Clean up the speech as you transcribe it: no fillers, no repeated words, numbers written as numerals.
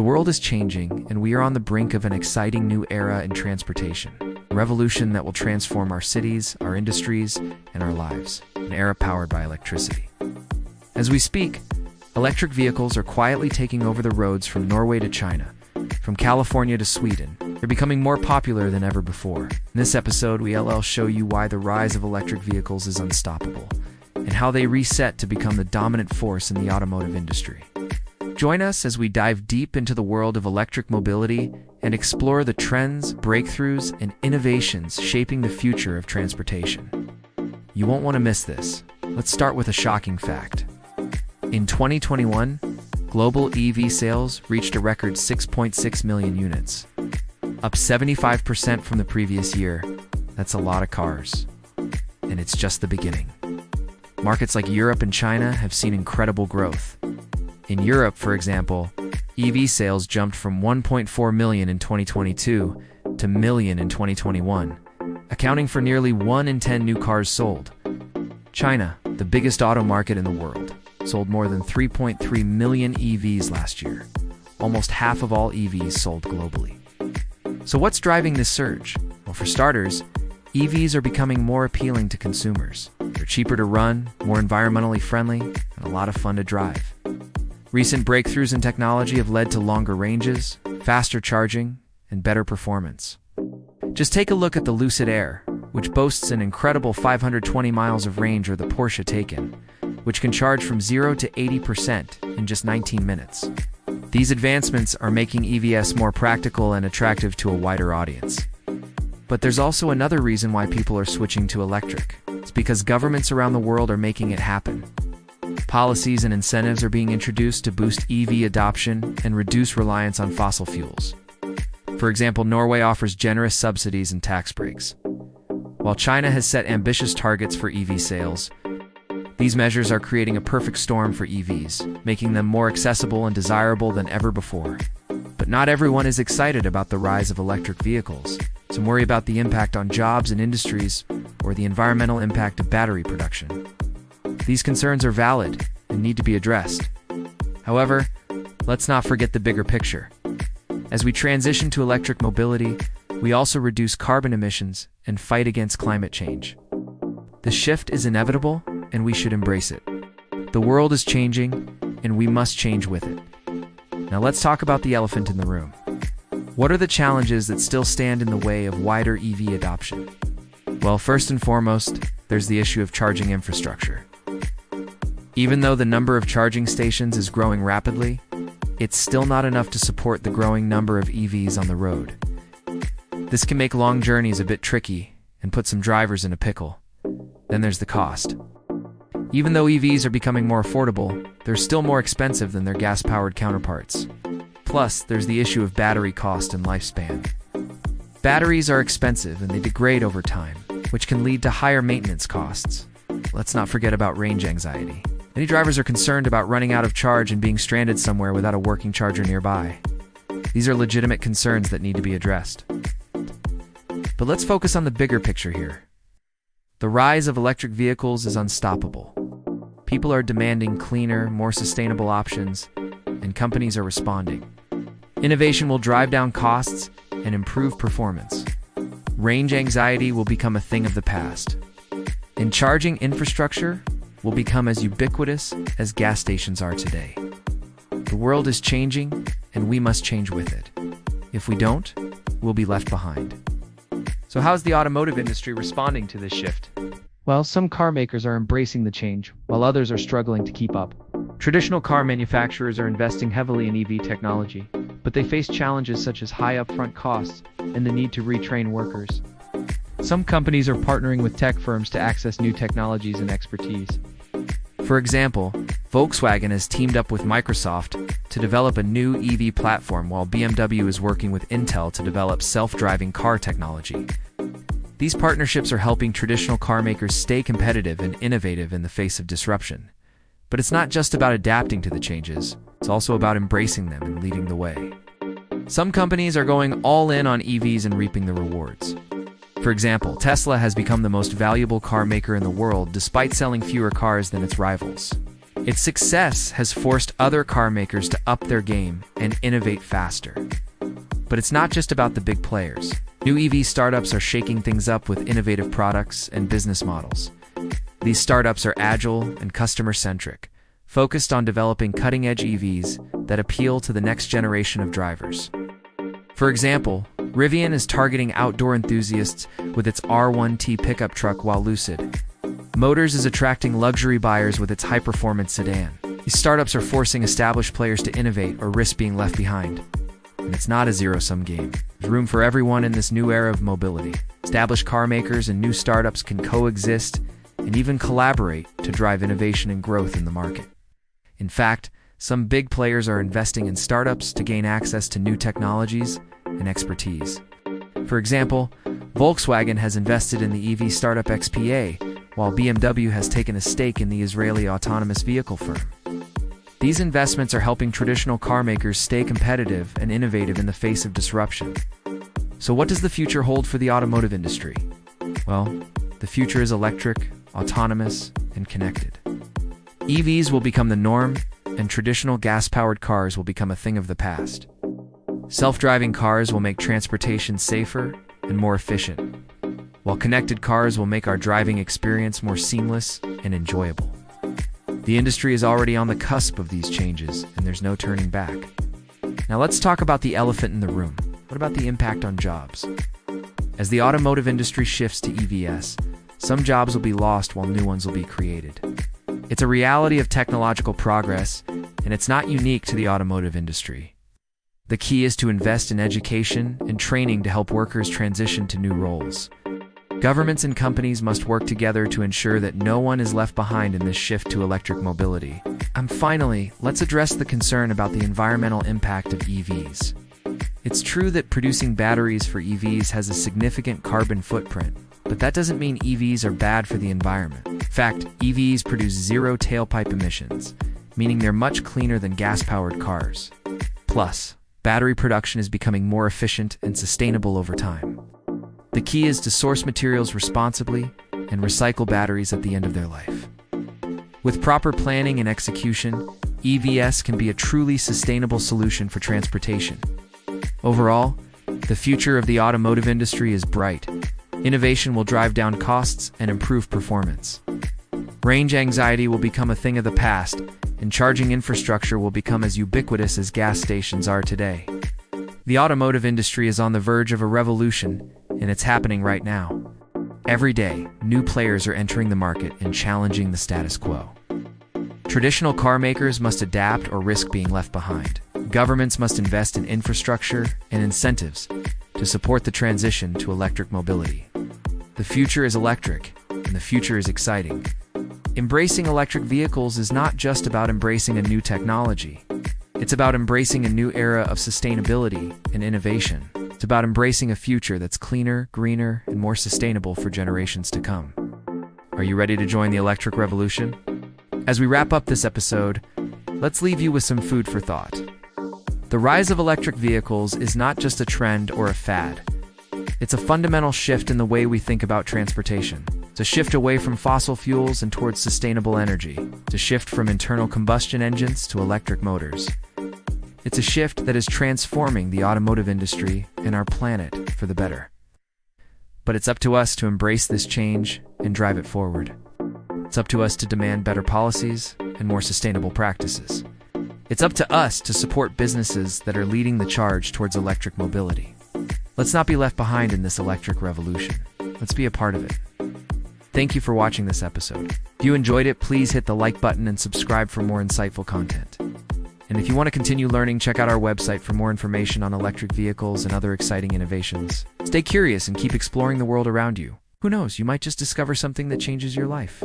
The world is changing, and we are on the brink of an exciting new era in transportation. A revolution that will transform our cities, our industries, and our lives. An era powered by electricity. As we speak, electric vehicles are quietly taking over the roads from Norway to China, from California to Sweden. They're becoming more popular than ever before. In this episode, we'll show you why the rise of electric vehicles is unstoppable, and how they reset to become the dominant force in the automotive industry. Join us as we dive deep into the world of electric mobility and explore the trends, breakthroughs, and innovations shaping the future of transportation. You won't want to miss this. Let's start with a shocking fact. In 2021, global EV sales reached a record 6.6 million units, up 75% from the previous year. That's a lot of cars. And it's just the beginning. Markets like Europe and China have seen incredible growth. In Europe, for example, EV sales jumped from 1.4 million in 2022 to million in 2021, accounting for nearly 1 in 10 new cars sold. China, the biggest auto market in the world, sold more than 3.3 million EVs last year, almost half of all EVs sold globally. So what's driving this surge? Well, for starters, EVs are becoming more appealing to consumers. They're cheaper to run, more environmentally friendly, and a lot of fun to drive. Recent breakthroughs in technology have led to longer ranges, faster charging, and better performance. Just take a look at the Lucid Air, which boasts an incredible 520 miles of range, or the Porsche Taycan, which can charge from 0 to 80% in just 19 minutes. These advancements are making EVs more practical and attractive to a wider audience. But there's also another reason why people are switching to electric. It's because governments around the world are making it happen. Policies and incentives are being introduced to boost EV adoption and reduce reliance on fossil fuels. For example, Norway offers generous subsidies and tax breaks, while China has set ambitious targets for EV sales. These measures are creating a perfect storm for EVs, making them more accessible and desirable than ever before. But not everyone is excited about the rise of electric vehicles. Some worry about the impact on jobs and industries, or the environmental impact of battery production. These concerns are valid and need to be addressed. However, let's not forget the bigger picture. As we transition to electric mobility, we also reduce carbon emissions and fight against climate change. The shift is inevitable, and we should embrace it. The world is changing, and we must change with it. Now let's talk about the elephant in the room. What are the challenges that still stand in the way of wider EV adoption? Well, first and foremost, there's the issue of charging infrastructure. Even though the number of charging stations is growing rapidly, it's still not enough to support the growing number of EVs on the road. This can make long journeys a bit tricky and put some drivers in a pickle. Then there's the cost. Even though EVs are becoming more affordable, they're still more expensive than their gas-powered counterparts. Plus, there's the issue of battery cost and lifespan. Batteries are expensive and they degrade over time, which can lead to higher maintenance costs. Let's not forget about range anxiety. Many drivers are concerned about running out of charge and being stranded somewhere without a working charger nearby. These are legitimate concerns that need to be addressed. But let's focus on the bigger picture here. The rise of electric vehicles is unstoppable. People are demanding cleaner, more sustainable options, and companies are responding. Innovation will drive down costs and improve performance. Range anxiety will become a thing of the past. And charging infrastructure will become as ubiquitous as gas stations are today. The world is changing, and we must change with it. If we don't, we'll be left behind. So how's the automotive industry responding to this shift? Well, some car makers are embracing the change, while others are struggling to keep up. Traditional car manufacturers are investing heavily in EV technology, but they face challenges such as high upfront costs and the need to retrain workers. Some companies are partnering with tech firms to access new technologies and expertise. For example, Volkswagen has teamed up with Microsoft to develop a new EV platform, while BMW is working with Intel to develop self-driving car technology. These partnerships are helping traditional car makers stay competitive and innovative in the face of disruption. But it's not just about adapting to the changes, it's also about embracing them and leading the way. Some companies are going all in on EVs and reaping the rewards. For example, Tesla has become the most valuable car maker in the world despite selling fewer cars than its rivals. Its success has forced other car makers to up their game and innovate faster. But it's not just about the big players. New EV startups are shaking things up with innovative products and business models. These startups are agile and customer-centric, focused on developing cutting-edge EVs that appeal to the next generation of drivers. For example, Rivian is targeting outdoor enthusiasts with its R1T pickup truck, while Lucid Motors is attracting luxury buyers with its high-performance sedan. These startups are forcing established players to innovate or risk being left behind. And it's not a zero-sum game. There's room for everyone in this new era of mobility. Established car makers and new startups can coexist and even collaborate to drive innovation and growth in the market. In fact, some big players are investing in startups to gain access to new technologies and expertise. For example, Volkswagen has invested in the EV startup XPA, while BMW has taken a stake in the Israeli autonomous vehicle firm. These investments are helping traditional car makers stay competitive and innovative in the face of disruption. So what does the future hold for the automotive industry? Well, the future is electric, autonomous, and connected. EVs will become the norm, and traditional gas-powered cars will become a thing of the past. Self-driving cars will make transportation safer and more efficient, while connected cars will make our driving experience more seamless and enjoyable. The industry is already on the cusp of these changes, and there's no turning back. Now let's talk about the elephant in the room. What about the impact on jobs? As the automotive industry shifts to EVs, some jobs will be lost while new ones will be created. It's a reality of technological progress, and it's not unique to the automotive industry. The key is to invest in education and training to help workers transition to new roles. Governments and companies must work together to ensure that no one is left behind in this shift to electric mobility. Finally, let's address the concern about the environmental impact of EVs. It's true that producing batteries for EVs has a significant carbon footprint, but that doesn't mean EVs are bad for the environment. In fact, EVs produce zero tailpipe emissions, meaning they're much cleaner than gas-powered cars. Plus, battery production is becoming more efficient and sustainable over time. The key is to source materials responsibly and recycle batteries at the end of their life. With proper planning and execution, EVs can be a truly sustainable solution for transportation. Overall, the future of the automotive industry is bright. Innovation will drive down costs and improve performance. Range anxiety will become a thing of the past, and charging infrastructure will become as ubiquitous as gas stations are today. The automotive industry is on the verge of a revolution, and it's happening right now. Every day, new players are entering the market and challenging the status quo. Traditional car makers must adapt or risk being left behind. Governments must invest in infrastructure and incentives to support the transition to electric mobility. The future is electric, and the future is exciting. Embracing electric vehicles is not just about embracing a new technology. It's about embracing a new era of sustainability and innovation. It's about embracing a future that's cleaner, greener, and more sustainable for generations to come. Are you ready to join the electric revolution? As we wrap up this episode, let's leave you with some food for thought. The rise of electric vehicles is not just a trend or a fad. It's a fundamental shift in the way we think about transportation. It's a shift away from fossil fuels and towards sustainable energy. It's a shift from internal combustion engines to electric motors. It's a shift that is transforming the automotive industry and our planet for the better. But it's up to us to embrace this change and drive it forward. It's up to us to demand better policies and more sustainable practices. It's up to us to support businesses that are leading the charge towards electric mobility. Let's not be left behind in this electric revolution. Let's be a part of it. Thank you for watching this episode. If you enjoyed it, please hit the like button and subscribe for more insightful content. And if you want to continue learning, check out our website for more information on electric vehicles and other exciting innovations. Stay curious and keep exploring the world around you. Who knows, you might just discover something that changes your life.